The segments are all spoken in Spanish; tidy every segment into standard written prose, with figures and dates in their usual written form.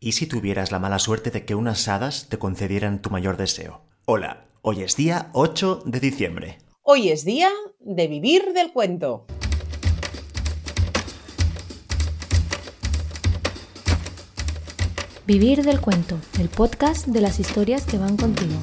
¿Y si tuvieras la mala suerte de que unas hadas te concedieran tu mayor deseo? Hola, hoy es día 8 de diciembre. Hoy es día de vivir del cuento. Vivir del cuento, el podcast de las historias que van contigo.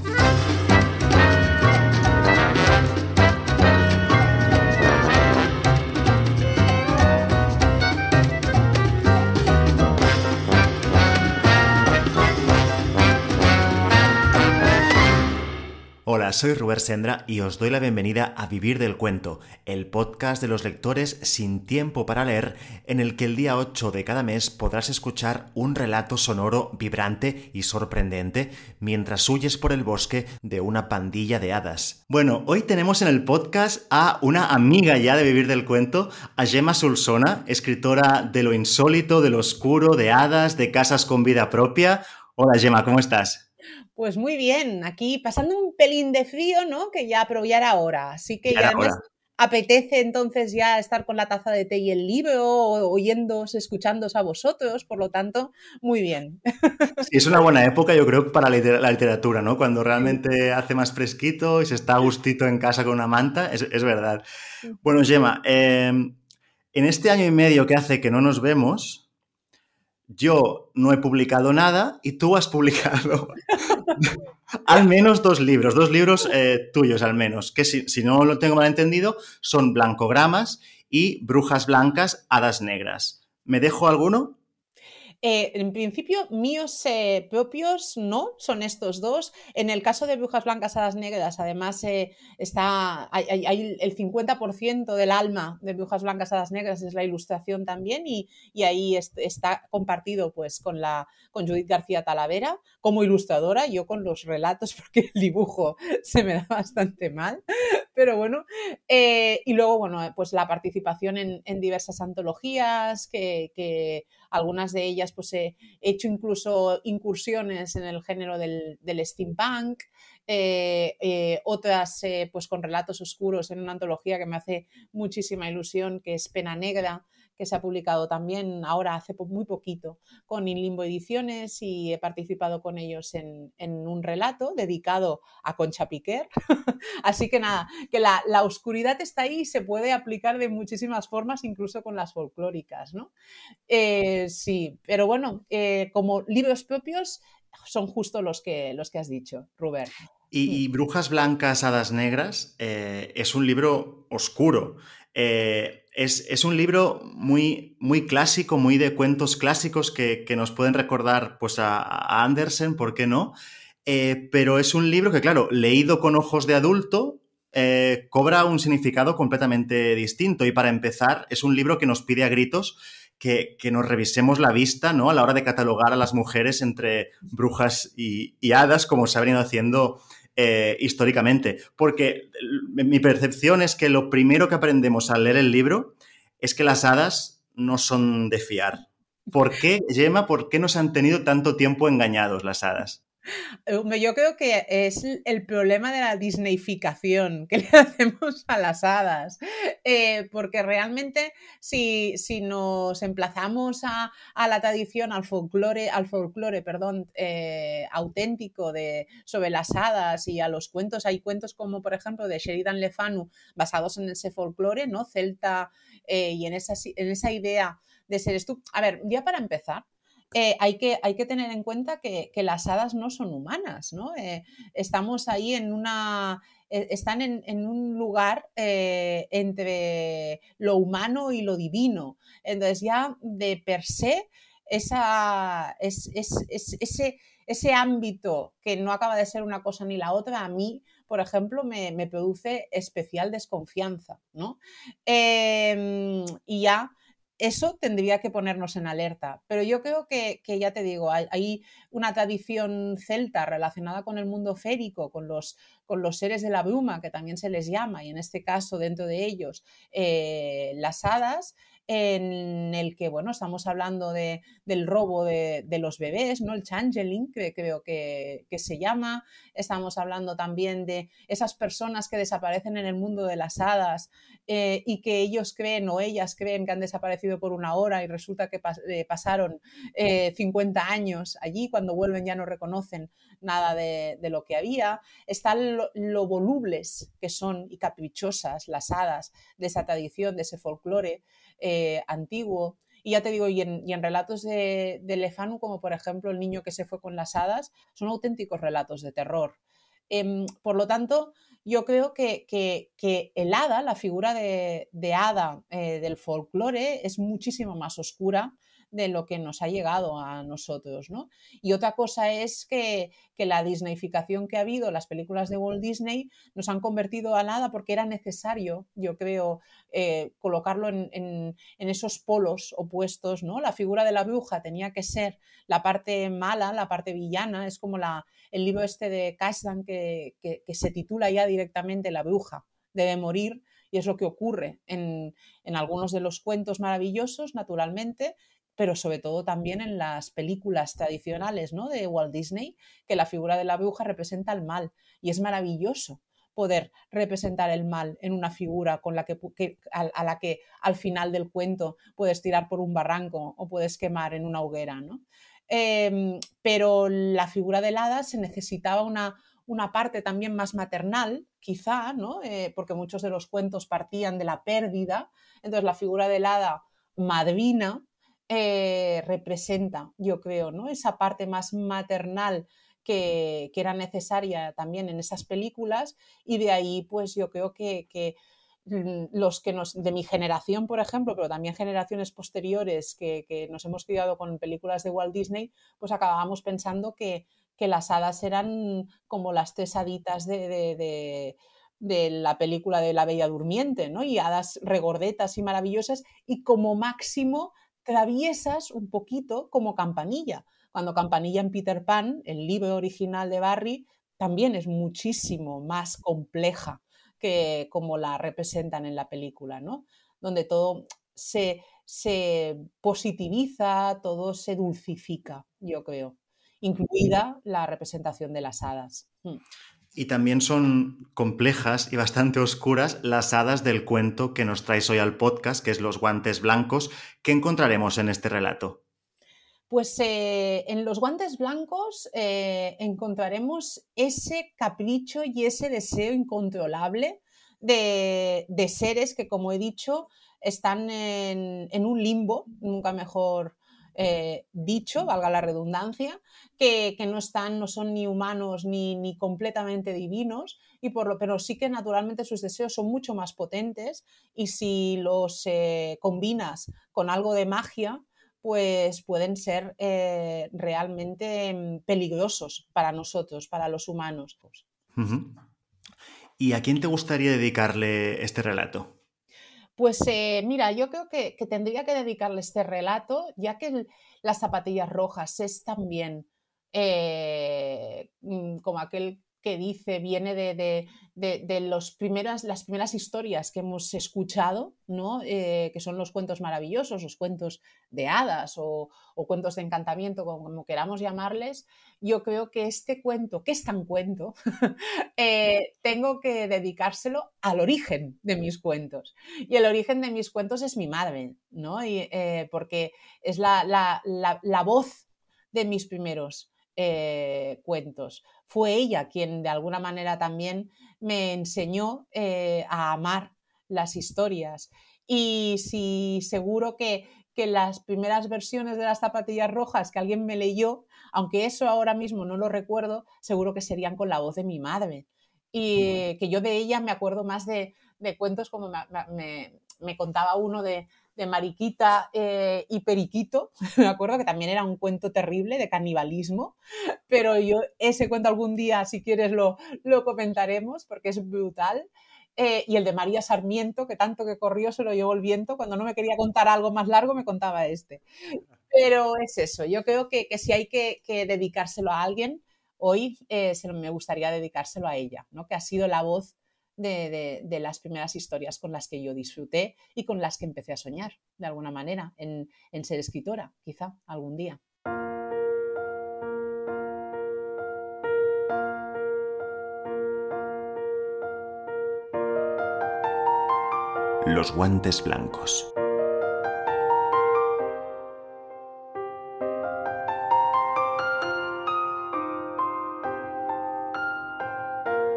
Hola, soy Robert Sendra y os doy la bienvenida a Vivir del Cuento, el podcast de los lectores sin tiempo para leer, en el que el día 8 de cada mes podrás escuchar un relato sonoro vibrante y sorprendente mientras huyes por el bosque de una pandilla de hadas. Bueno, hoy tenemos en el podcast a una amiga ya de Vivir del Cuento, a Gemma Solsona, escritora de lo insólito, de lo oscuro, de hadas, de casas con vida propia. Hola Gemma, ¿cómo estás? Pues muy bien, aquí pasando un pelín de frío, ¿no? Pero ya era hora, así que Ya ya era además hora. apetece entonces ya estar con la taza de té y el libro, oyéndoos, escuchándoos a vosotros, por lo tanto, muy bien. Sí, es una buena época, yo creo, para la literatura, ¿no? Cuando Sí. realmente hace más fresquito y se está a gustito en casa con una manta, es verdad. Bueno, Gemma, en este año y medio que hace que no nos vemos, yo no he publicado nada y tú has publicado al menos dos libros tuyos al menos, que si no lo tengo mal entendido, son Blancogramas y Brujas Blancas, Hadas Negras. ¿Me dejo alguno? En principio, míos propios no, son estos dos. En el caso de Brujas Blancas, Hadas Negras, además hay el 50% del alma de Brujas Blancas, Hadas Negras es la ilustración también y ahí está compartido pues con Judith García Talavera como ilustradora, yo con los relatos porque el dibujo se me da bastante mal, pero bueno. Y luego, bueno, pues la participación en diversas antologías que algunas de ellas pues he hecho incluso incursiones en el género del steampunk, otras pues con relatos oscuros en una antología que me hace muchísima ilusión, que es Pena Negra, que se ha publicado también ahora hace muy poquito con In Limbo Ediciones, y he participado con ellos en un relato dedicado a Concha Piquer. Así que nada, que la oscuridad está ahí y se puede aplicar de muchísimas formas, incluso con las folclóricas, ¿no? Sí, pero bueno, como libros propios son justo los que has dicho, Robert. Y Brujas Blancas, Hadas Negras es un libro oscuro. Es un libro muy, muy clásico, muy de cuentos clásicos que nos pueden recordar pues, a Andersen, ¿por qué no? Pero es un libro que, claro, leído con ojos de adulto, cobra un significado completamente distinto. Y para empezar, es un libro que nos pide a gritos que nos revisemos la vista, ¿no? A la hora de catalogar a las mujeres entre brujas y hadas, como se ha venido haciendo históricamente. Porque mi percepción es que lo primero que aprendemos al leer el libro es que las hadas no son de fiar. ¿Por qué, Gemma, por qué nos han tenido tanto tiempo engañados las hadas? Yo creo que es el problema de la disneyficación que le hacemos a las hadas, porque realmente si nos emplazamos a la tradición, al folclore, perdón, auténtico sobre las hadas y a los cuentos, hay cuentos como por ejemplo de Sheridan Le Fanu basados en ese folclore, ¿no? Celta, y en esa idea de seres tú. A ver, ya para empezar, hay que tener en cuenta que las hadas no son humanas, ¿no? Estamos ahí están en un lugar entre lo humano y lo divino. Entonces ya de per se ese ámbito que no acaba de ser una cosa ni la otra, a mí, por ejemplo, me produce especial desconfianza, ¿no? Y ya eso tendría que ponernos en alerta. Pero yo creo que ya te digo, hay una tradición celta relacionada con el mundo férico, con los seres de la bruma, que también se les llama, y en este caso dentro de ellos las hadas, en el que, bueno, estamos hablando del robo de los bebés, ¿no? El changeling, que creo que se llama. Estamos hablando también de esas personas que desaparecen en el mundo de las hadas y que ellos creen o ellas creen que han desaparecido por una hora y resulta que pasaron 50 años allí, cuando vuelven ya no reconocen nada de lo que había. Están lo volubles que son y caprichosas las hadas de esa tradición, de ese folclore antiguo. Y ya te digo, y en relatos de Lefanu, como por ejemplo El niño que se fue con las hadas, son auténticos relatos de terror. Por lo tanto, yo creo que el hada, la figura de hada del folclore, es muchísimo más oscura de lo que nos ha llegado a nosotros, ¿no? Y otra cosa es que la disneyficación que ha habido, las películas de Walt Disney, nos han convertido al hada porque era necesario, yo creo, colocarlo en esos polos opuestos, ¿no? La figura de la bruja tenía que ser la parte mala, la parte villana, es como el libro este de Kasdan que se titula ya directamente La bruja debe morir, y es lo que ocurre en algunos de los cuentos maravillosos, naturalmente, pero sobre todo también en las películas tradicionales, ¿no?, de Walt Disney, que la figura de la bruja representa el mal, y es maravilloso poder representar el mal en una figura con a la que al final del cuento puedes tirar por un barranco o puedes quemar en una hoguera, ¿no? Pero la figura del hada se necesitaba una parte también más maternal, quizá, ¿no? Porque muchos de los cuentos partían de la pérdida. Entonces la figura del hada madrina representa, yo creo, ¿no?, esa parte más maternal que era necesaria también en esas películas, y de ahí pues yo creo que los que de mi generación, por ejemplo, pero también generaciones posteriores que nos hemos criado con películas de Walt Disney, pues acabábamos pensando que las hadas eran como las tres haditas de la película de La Bella Durmiente, ¿no? Y hadas regordetas y maravillosas y como máximo traviesas un poquito como Campanilla. Cuando Campanilla en Peter Pan, el libro original de Barry, también es muchísimo más compleja que como la representan en la película, ¿no? Donde todo se positiviza, todo se dulcifica, yo creo, incluida la representación de las hadas. Y también son complejas y bastante oscuras las hadas del cuento que nos traes hoy al podcast, que es Los guantes blancos. ¿Qué encontraremos en este relato? Pues en Los guantes blancos encontraremos ese capricho y ese deseo incontrolable de seres que, como he dicho, están en un limbo, nunca mejor dicho, valga la redundancia, que no son ni humanos ni completamente divinos, pero sí que naturalmente sus deseos son mucho más potentes, y si los combinas con algo de magia, pues pueden ser realmente peligrosos para nosotros, para los humanos. Uh-huh. ¿Y a quién te gustaría dedicarle este relato? Pues mira, yo creo que tendría que dedicarle este relato, ya que Las zapatillas rojas es también como aquel que dice, viene de las primeras historias que hemos escuchado, ¿no? Que son los cuentos maravillosos, los cuentos de hadas o cuentos de encantamiento, como queramos llamarles. Yo creo que este cuento, que es tan cuento, tengo que dedicárselo al origen de mis cuentos. Y el origen de mis cuentos es mi madre, ¿no? Porque es la voz de mis primeros cuentos. Fue ella quien de alguna manera también me enseñó a amar las historias. Y sí, seguro que las primeras versiones de Las zapatillas rojas que alguien me leyó, aunque eso ahora mismo no lo recuerdo, seguro que serían con la voz de mi madre. Y que yo de ella me acuerdo más de cuentos como me contaba uno de Mariquita y Periquito, me acuerdo que también era un cuento terrible de canibalismo, pero yo ese cuento algún día, si quieres, lo comentaremos porque es brutal. Y el de María Sarmiento, que tanto que corrió se lo llevó el viento, cuando no me quería contar algo más largo me contaba este. Pero es eso, yo creo que si hay que dedicárselo a alguien, hoy me gustaría dedicárselo a ella, ¿no? Que ha sido la voz de las primeras historias con las que yo disfruté y con las que empecé a soñar, de alguna manera, en ser escritora, quizá algún día. Los guantes blancos.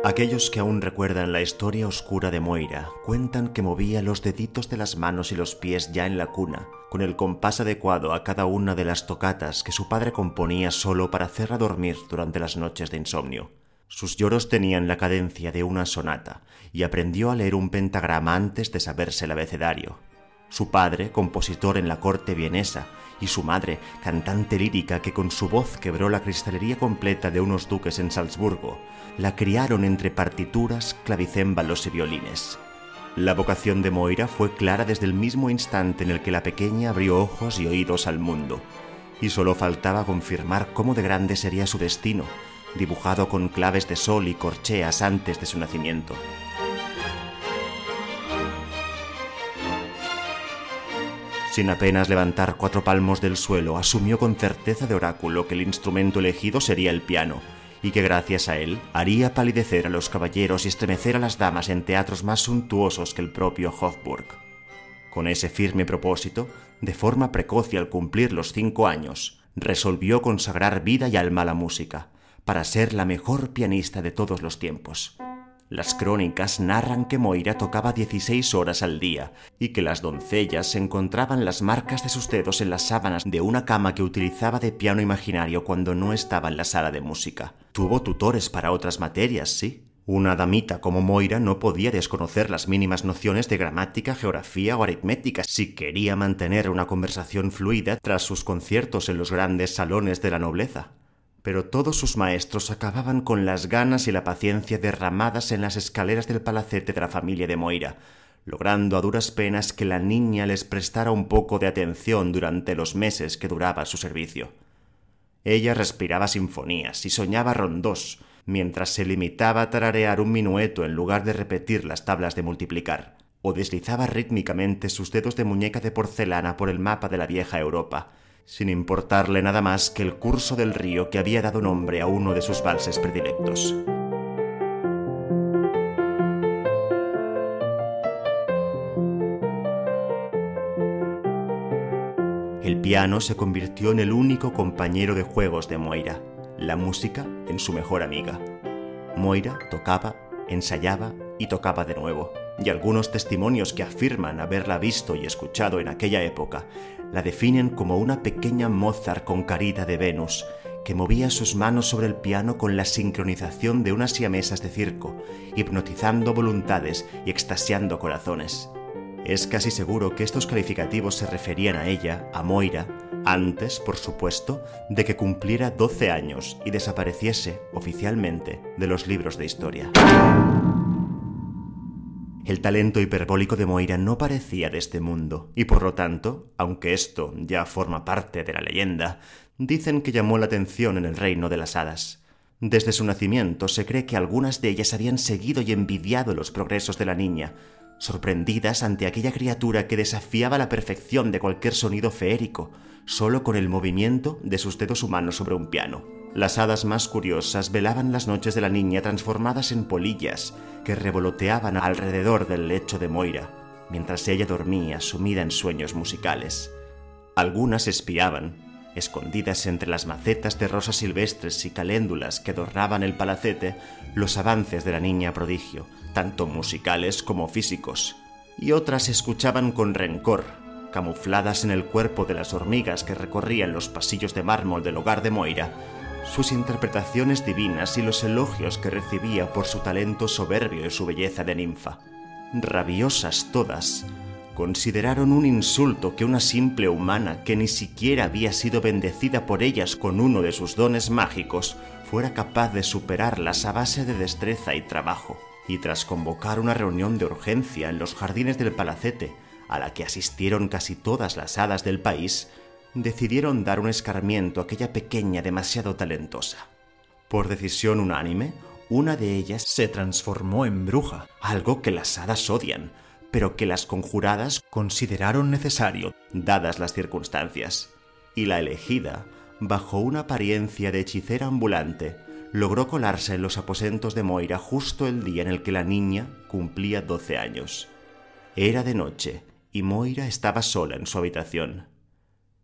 Aquellos que aún recuerdan la historia oscura de Moira cuentan que movía los deditos de las manos y los pies ya en la cuna, con el compás adecuado a cada una de las tocatas que su padre componía solo para hacerla dormir durante las noches de insomnio. Sus lloros tenían la cadencia de una sonata y aprendió a leer un pentagrama antes de saberse el abecedario. Su padre, compositor en la corte vienesa, y su madre, cantante lírica que con su voz quebró la cristalería completa de unos duques en Salzburgo, la criaron entre partituras, clavicémbalos y violines. La vocación de Moira fue clara desde el mismo instante en el que la pequeña abrió ojos y oídos al mundo, y solo faltaba confirmar cómo de grande sería su destino, dibujado con claves de sol y corcheas antes de su nacimiento. Sin apenas levantar 4 palmos del suelo, asumió con certeza de oráculo que el instrumento elegido sería el piano, y que gracias a él haría palidecer a los caballeros y estremecer a las damas en teatros más suntuosos que el propio Hofburg. Con ese firme propósito, de forma precoz y al cumplir los 5 años, resolvió consagrar vida y alma a la música, para ser la mejor pianista de todos los tiempos. Las crónicas narran que Moira tocaba 16 horas al día y que las doncellas encontraban las marcas de sus dedos en las sábanas de una cama que utilizaba de piano imaginario cuando no estaba en la sala de música. Tuvo tutores para otras materias, sí. Una damita como Moira no podía desconocer las mínimas nociones de gramática, geografía o aritmética si quería mantener una conversación fluida tras sus conciertos en los grandes salones de la nobleza. Pero todos sus maestros acababan con las ganas y la paciencia derramadas en las escaleras del palacete de la familia de Moira, logrando a duras penas que la niña les prestara un poco de atención durante los meses que duraba su servicio. Ella respiraba sinfonías y soñaba rondós, mientras se limitaba a tararear un minueto en lugar de repetir las tablas de multiplicar, o deslizaba rítmicamente sus dedos de muñeca de porcelana por el mapa de la vieja Europa, sin importarle nada más que el curso del río que había dado nombre a uno de sus valses predilectos. El piano se convirtió en el único compañero de juegos de Moira, la música en su mejor amiga. Moira tocaba, ensayaba y tocaba de nuevo, y algunos testimonios que afirman haberla visto y escuchado en aquella época la definen como una pequeña Mozart con carita de Venus, que movía sus manos sobre el piano con la sincronización de unas siamesas de circo, hipnotizando voluntades y extasiando corazones. Es casi seguro que estos calificativos se referían a ella, a Moira, antes, por supuesto, de que cumpliera 12 años y desapareciese oficialmente de los libros de historia. El talento hiperbólico de Moira no parecía de este mundo, y por lo tanto, aunque esto ya forma parte de la leyenda, dicen que llamó la atención en el reino de las hadas. Desde su nacimiento se cree que algunas de ellas habían seguido y envidiado los progresos de la niña, sorprendidas ante aquella criatura que desafiaba la perfección de cualquier sonido feérico, solo con el movimiento de sus dedos humanos sobre un piano. Las hadas más curiosas velaban las noches de la niña transformadas en polillas que revoloteaban alrededor del lecho de Moira, mientras ella dormía sumida en sueños musicales. Algunas espiaban, escondidas entre las macetas de rosas silvestres y caléndulas que adornaban el palacete, los avances de la niña prodigio, tanto musicales como físicos. Y otras escuchaban con rencor, camufladas en el cuerpo de las hormigas que recorrían los pasillos de mármol del hogar de Moira, sus interpretaciones divinas y los elogios que recibía por su talento soberbio y su belleza de ninfa. Rabiosas todas, consideraron un insulto que una simple humana que ni siquiera había sido bendecida por ellas con uno de sus dones mágicos fuera capaz de superarlas a base de destreza y trabajo. Y tras convocar una reunión de urgencia en los jardines del palacete, a la que asistieron casi todas las hadas del país, decidieron dar un escarmiento a aquella pequeña demasiado talentosa. Por decisión unánime, Una de ellas se transformó en bruja, algo que las hadas odian, pero que las conjuradas consideraron necesario, dadas las circunstancias. Y la elegida, bajo una apariencia de hechicera ambulante, logró colarse en los aposentos de Moira justo el día en el que la niña cumplía 12 años. Era de noche y Moira estaba sola en su habitación.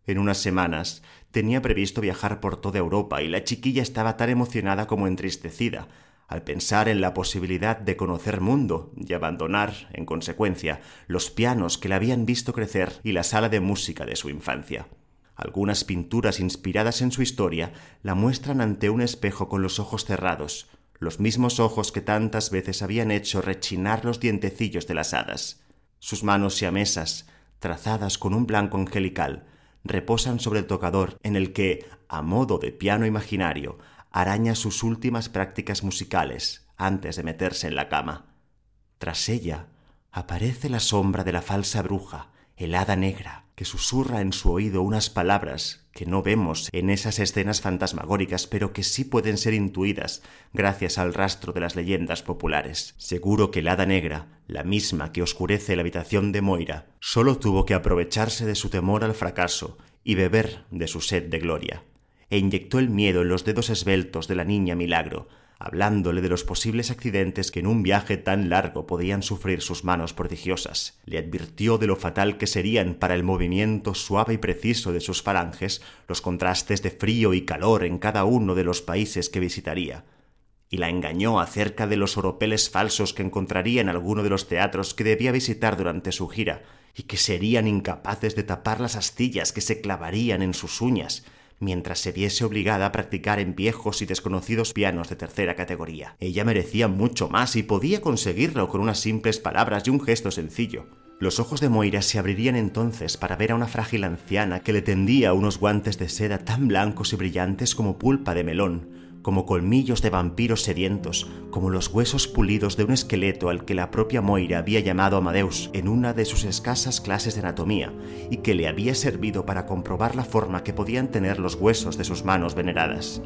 En unas semanas tenía previsto viajar por toda Europa y la chiquilla estaba tan emocionada como entristecida al pensar en la posibilidad de conocer mundo y abandonar, en consecuencia, los pianos que la habían visto crecer y la sala de música de su infancia. Algunas pinturas inspiradas en su historia la muestran ante un espejo con los ojos cerrados, los mismos ojos que tantas veces habían hecho rechinar los dientecillos de las hadas. Sus manos siamesas, trazadas con un blanco angelical, reposan sobre el tocador en el que, a modo de piano imaginario, araña sus últimas prácticas musicales antes de meterse en la cama. Tras ella aparece la sombra de la falsa bruja, el hada negra, que susurra en su oído unas palabras que no vemos en esas escenas fantasmagóricas, pero que sí pueden ser intuidas gracias al rastro de las leyendas populares. Seguro que el hada negra, la misma que oscurece la habitación de Moira, solo tuvo que aprovecharse de su temor al fracaso y beber de su sed de gloria, e inyectó el miedo en los dedos esbeltos de la niña Milagro, hablándole de los posibles accidentes que en un viaje tan largo podían sufrir sus manos prodigiosas. Le advirtió de lo fatal que serían para el movimiento suave y preciso de sus falanges los contrastes de frío y calor en cada uno de los países que visitaría. Y la engañó acerca de los oropeles falsos que encontraría en alguno de los teatros que debía visitar durante su gira, y que serían incapaces de tapar las astillas que se clavarían en sus uñas, mientras se viese obligada a practicar en viejos y desconocidos pianos de tercera categoría. Ella merecía mucho más y podía conseguirlo con unas simples palabras y un gesto sencillo. Los ojos de Moira se abrirían entonces para ver a una frágil anciana que le tendía unos guantes de seda tan blancos y brillantes como pulpa de melón, como colmillos de vampiros sedientos, como los huesos pulidos de un esqueleto al que la propia Moira había llamado Amadeus en una de sus escasas clases de anatomía, y que le había servido para comprobar la forma que podían tener los huesos de sus manos veneradas.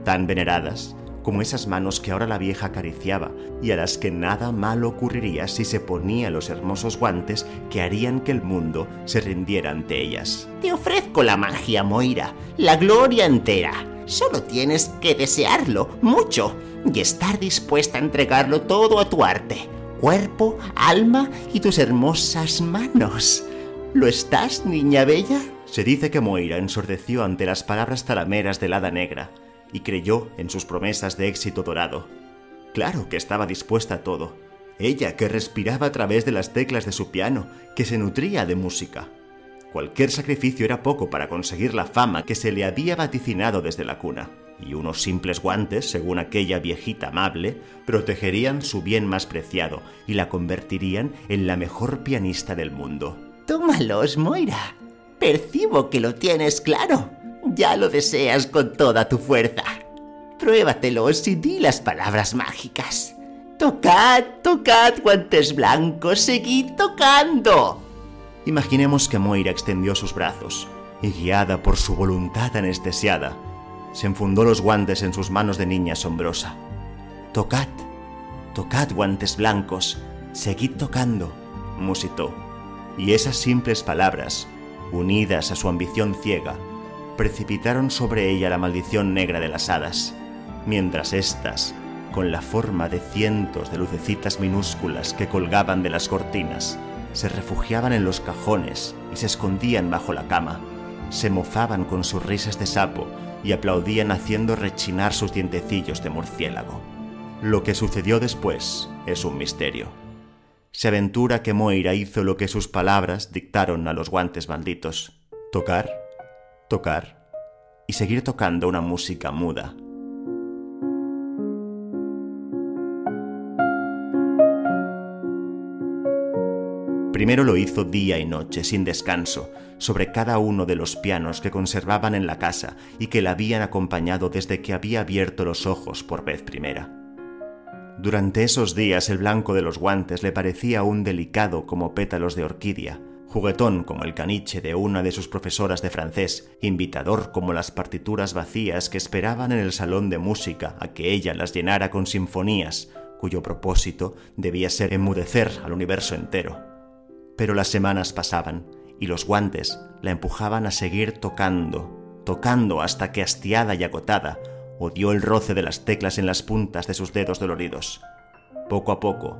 Tan veneradas como esas manos que ahora la vieja acariciaba y a las que nada malo ocurriría si se ponía los hermosos guantes que harían que el mundo se rindiera ante ellas. Te ofrezco la magia, Moira, la gloria entera. Solo tienes que desearlo mucho y estar dispuesta a entregarlo todo a tu arte, cuerpo, alma y tus hermosas manos. ¿Lo estás, niña bella? Se dice que Moira ensordeció ante las palabras zalameras del hada negra y creyó en sus promesas de éxito dorado. Claro que estaba dispuesta a todo. Ella, que respiraba a través de las teclas de su piano, que se nutría de música. Cualquier sacrificio era poco para conseguir la fama que se le había vaticinado desde la cuna, y unos simples guantes, según aquella viejita amable, protegerían su bien más preciado y la convertirían en la mejor pianista del mundo. Tómalos, Moira. Percibo que lo tienes claro. Ya lo deseas con toda tu fuerza. Pruébatelos y di las palabras mágicas. Tocad, tocad, guantes blancos, seguid tocando. Imaginemos que Moira extendió sus brazos y, guiada por su voluntad anestesiada, se enfundó los guantes en sus manos de niña asombrosa. Tocad, tocad, guantes blancos, seguid tocando, musitó. Y esas simples palabras, unidas a su ambición ciega, precipitaron sobre ella la maldición negra de las hadas, mientras éstas, con la forma de cientos de lucecitas minúsculas que colgaban de las cortinas, se refugiaban en los cajones y se escondían bajo la cama, se mofaban con sus risas de sapo y aplaudían haciendo rechinar sus dientecillos de murciélago. Lo que sucedió después es un misterio. Se aventura que Moira hizo lo que sus palabras dictaron a los guantes malditos: tocar, tocar y seguir tocando una música muda. Primero lo hizo día y noche, sin descanso, sobre cada uno de los pianos que conservaban en la casa y que la habían acompañado desde que había abierto los ojos por vez primera. Durante esos días el blanco de los guantes le parecía aún delicado como pétalos de orquídea, Juguetón como el caniche de una de sus profesoras de francés, invitador como las partituras vacías que esperaban en el salón de música a que ella las llenara con sinfonías, cuyo propósito debía ser enmudecer al universo entero. Pero las semanas pasaban y los guantes la empujaban a seguir tocando hasta que, hastiada y agotada, odió el roce de las teclas en las puntas de sus dedos doloridos. Poco a poco,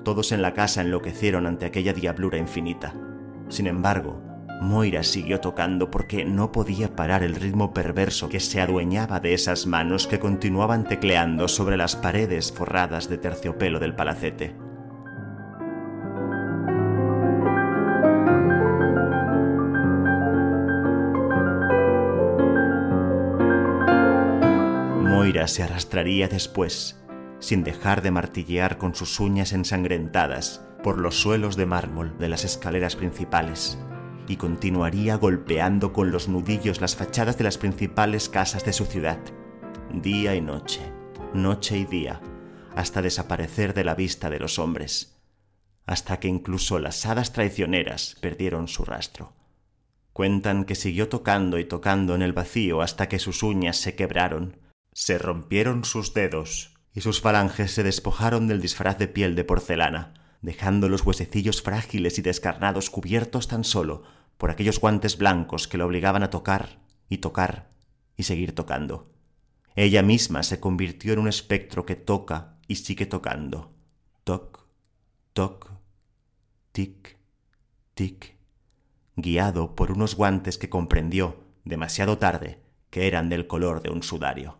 todos en la casa enloquecieron ante aquella diablura infinita. Sin embargo, Moira siguió tocando porque no podía parar el ritmo perverso que se adueñaba de esas manos que continuaban tecleando sobre las paredes forradas de terciopelo del palacete. Moira se arrastraría después, sin dejar de martillear con sus uñas ensangrentadas por los suelos de mármol de las escaleras principales, y continuaría golpeando con los nudillos las fachadas de las principales casas de su ciudad, día y noche, noche y día, hasta desaparecer de la vista de los hombres, hasta que incluso las hadas traicioneras perdieron su rastro. Cuentan que siguió tocando y tocando en el vacío hasta que sus uñas se quebraron, se rompieron sus dedos y sus falanges se despojaron del disfraz de piel de porcelana, dejando los huesecillos frágiles y descarnados cubiertos tan solo por aquellos guantes blancos que la obligaban a tocar y seguir tocando. Ella misma se convirtió en un espectro que toca y sigue tocando. Toc, toc, tic, tic, guiado por unos guantes que comprendió, demasiado tarde, que eran del color de un sudario.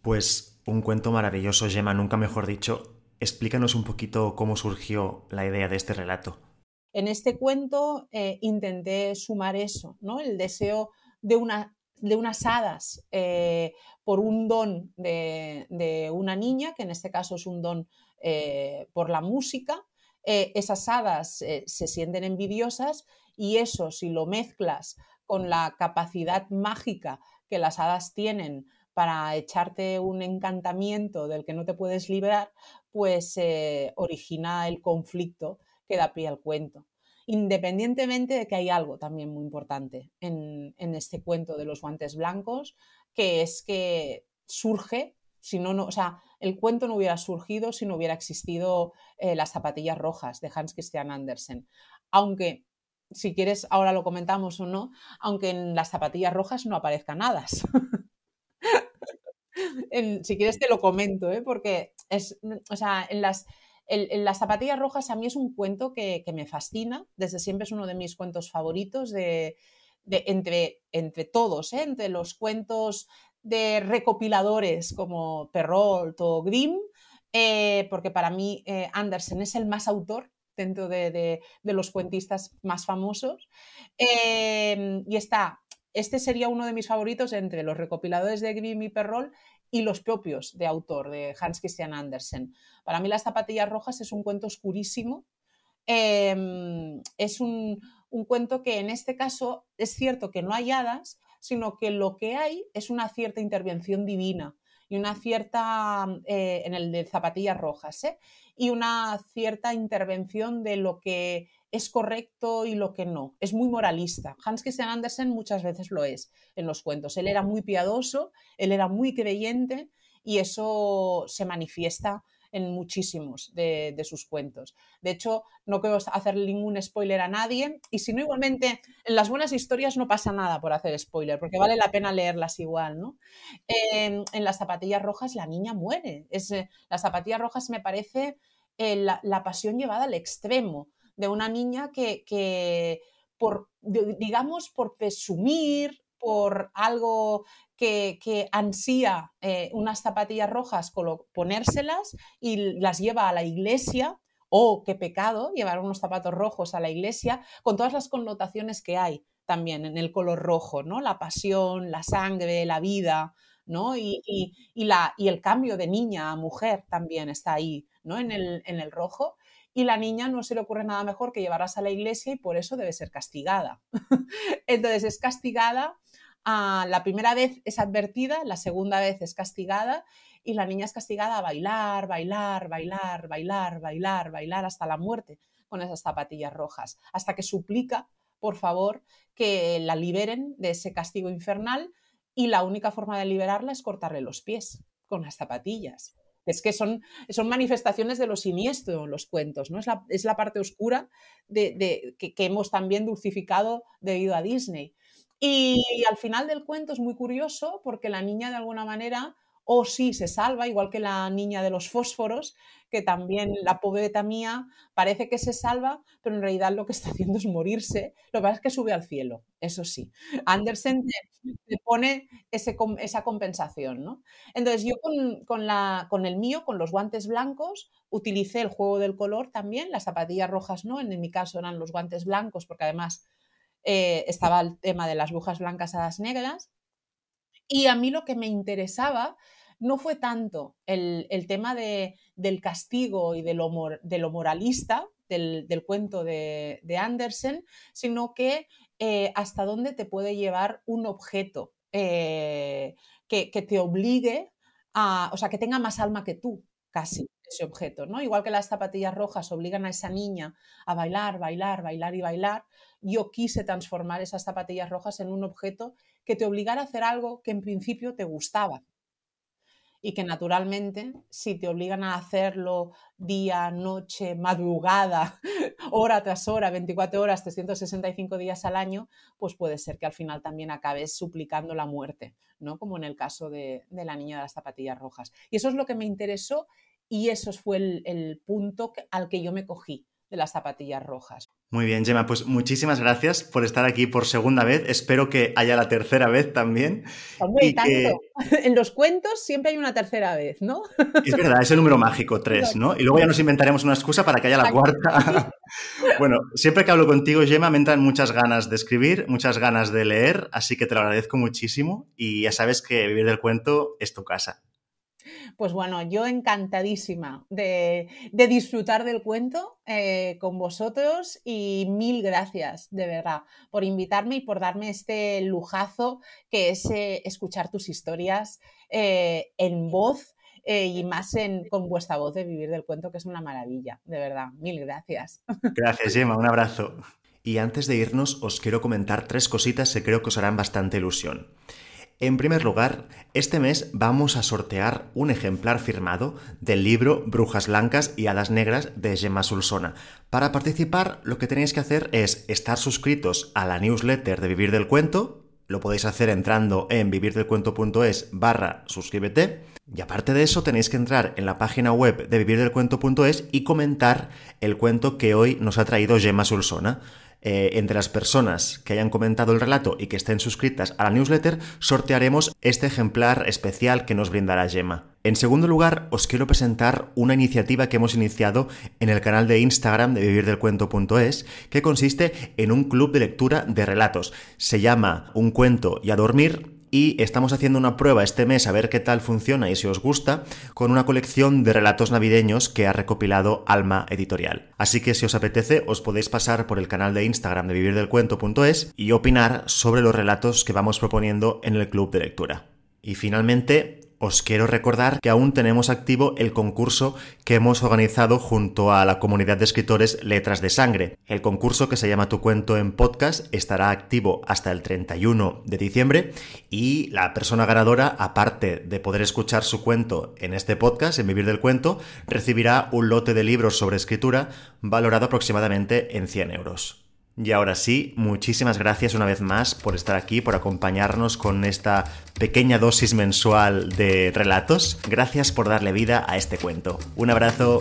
Pues un cuento maravilloso, Gemma, nunca mejor dicho. Explícanos un poquito cómo surgió la idea de este relato. En este cuento intenté sumar eso, ¿no? El deseo de unas hadas por un don de una niña, que en este caso es un don por la música. Esas hadas se sienten envidiosas y eso, si lo mezclas con la capacidad mágica que las hadas tienen para echarte un encantamiento del que no te puedes librar, pues origina el conflicto que da pie al cuento. Independientemente de que hay algo también muy importante en este cuento de los guantes blancos, que es que surge, si no, o sea, el cuento no hubiera surgido si no hubiera existido las zapatillas rojas de Hans Christian Andersen. Aunque, si quieres, ahora lo comentamos o no, aunque en las zapatillas rojas no aparezcan hadas. Si quieres te lo comento, porque o sea, en las zapatillas rojas a mí es un cuento que me fascina, desde siempre es uno de mis cuentos favoritos entre todos, entre los cuentos de recopiladores como Perrault o Grimm, porque para mí Andersen es el más autor dentro de los cuentistas más famosos, y este sería uno de mis favoritos entre los recopiladores de Grimm y Perrault y los propios de autor, de Hans Christian Andersen. Para mí Las zapatillas rojas es un cuento oscurísimo. Es un cuento que en este caso es cierto que no hay hadas, sino que lo que hay es una cierta intervención divina y una cierta, en el de zapatillas rojas, y una cierta intervención de lo que es correcto y lo que no. Es muy moralista. Hans Christian Andersen muchas veces lo es en los cuentos. Él era muy piadoso, él era muy creyente y eso se manifiesta en muchísimos de sus cuentos. De hecho, no quiero hacer ningún spoiler a nadie y si no, igualmente, en las buenas historias no pasa nada por hacer spoiler, porque vale la pena leerlas igual, ¿no? En Las zapatillas rojas la niña muere. Las zapatillas rojas me parece la pasión llevada al extremo de una niña que digamos, por presumir, por algo que ansía unas zapatillas rojas, ponérselas y las lleva a la iglesia o qué pecado llevar unos zapatos rojos a la iglesia, con todas las connotaciones que hay también en el color rojo, ¿no? La pasión, la sangre, la vida, ¿no? Y el cambio de niña a mujer también está ahí, ¿no? En el rojo. Y la niña no se le ocurre nada mejor que llevarlas a la iglesia y por eso debe ser castigada. Entonces es castigada, la primera vez es advertida, la segunda vez es castigada y la niña es castigada a bailar, bailar, bailar, bailar, bailar, bailar hasta la muerte con esas zapatillas rojas, hasta que suplica, por favor, que la liberen de ese castigo infernal y la única forma de liberarla es cortarle los pies con las zapatillas. Es que son manifestaciones de lo siniestro los cuentos, ¿no? Es la parte oscura que hemos también dulcificado debido a Disney. Y al final del cuento es muy curioso porque la niña de alguna manera, sí, se salva, igual que la niña de los fósforos, que también la pobreta mía parece que se salva, pero en realidad lo que está haciendo es morirse. Lo que pasa es que sube al cielo, eso sí. Andersen te pone esa compensación, ¿no? Entonces yo con el mío, con los guantes blancos, utilicé el juego del color también, las zapatillas rojas no, en mi caso eran los guantes blancos porque además estaba el tema de las brujas blancas hadas negras. Y a mí lo que me interesaba no fue tanto el tema del castigo y de lo moralista del cuento de Andersen, sino que hasta dónde te puede llevar un objeto que te obligue o sea, que tenga más alma que tú, casi, ese objeto, ¿no? Igual que las zapatillas rojas obligan a esa niña a bailar, bailar, bailar y bailar, yo quise transformar esas zapatillas rojas en un objeto que te obligara a hacer algo que en principio te gustaba. Y que naturalmente, si te obligan a hacerlo día, noche, madrugada, hora tras hora, 24 horas, 365 días al año, pues puede ser que al final también acabes suplicando la muerte, ¿no? Como en el caso de la niña de las zapatillas rojas. Y eso es lo que me interesó y eso fue el punto al que yo me cogí de las zapatillas rojas. Muy bien, Gemma, pues muchísimas gracias por estar aquí por segunda vez. Espero que haya la tercera vez también. Hombre, y tanto. En los cuentos siempre hay una tercera vez, ¿no? Es verdad, es el número mágico, 3, ¿no? Y luego ya nos inventaremos una excusa para que haya la cuarta. Bueno, siempre que hablo contigo, Gemma, me entran muchas ganas de escribir, muchas ganas de leer, así que te lo agradezco muchísimo y ya sabes que Vivir del Cuento es tu casa. Pues bueno, yo encantadísima de disfrutar del cuento con vosotros y mil gracias, de verdad, por invitarme y por darme este lujazo que es escuchar tus historias en voz y más con vuestra voz de Vivir del Cuento, que es una maravilla, de verdad, mil gracias. Gracias, Gemma, un abrazo. Y antes de irnos, os quiero comentar 3 cositas que creo que os harán bastante ilusión. En primer lugar, este mes vamos a sortear un ejemplar firmado del libro Brujas Blancas y Hadas Negras de Gemma Solsona. Para participar, lo que tenéis que hacer es estar suscritos a la newsletter de Vivir del Cuento. Lo podéis hacer entrando en vivirdelcuento.es/suscríbete. Y aparte de eso, tenéis que entrar en la página web de vivirdelcuento.es y comentar el cuento que hoy nos ha traído Gemma Solsona. Entre las personas que hayan comentado el relato y que estén suscritas a la newsletter, sortearemos este ejemplar especial que nos brindará Gemma. En segundo lugar, os quiero presentar una iniciativa que hemos iniciado en el canal de Instagram de vivirdelcuento.es, que consiste en un club de lectura de relatos. Se llama Un cuento y a dormir. Y estamos haciendo una prueba este mes a ver qué tal funciona y si os gusta, con una colección de relatos navideños que ha recopilado Alma Editorial. Así que si os apetece, os podéis pasar por el canal de Instagram de vivirdelcuento.es y opinar sobre los relatos que vamos proponiendo en el club de lectura. Y finalmente, os quiero recordar que aún tenemos activo el concurso que hemos organizado junto a la comunidad de escritores Letras de Sangre. El concurso, que se llama Tu cuento en podcast, estará activo hasta el 31 de diciembre y la persona ganadora, aparte de poder escuchar su cuento en este podcast, en Vivir del Cuento, recibirá un lote de libros sobre escritura valorado aproximadamente en 100 euros. Y ahora sí, muchísimas gracias una vez más por estar aquí, por acompañarnos con esta pequeña dosis mensual de relatos. Gracias por darle vida a este cuento. Un abrazo.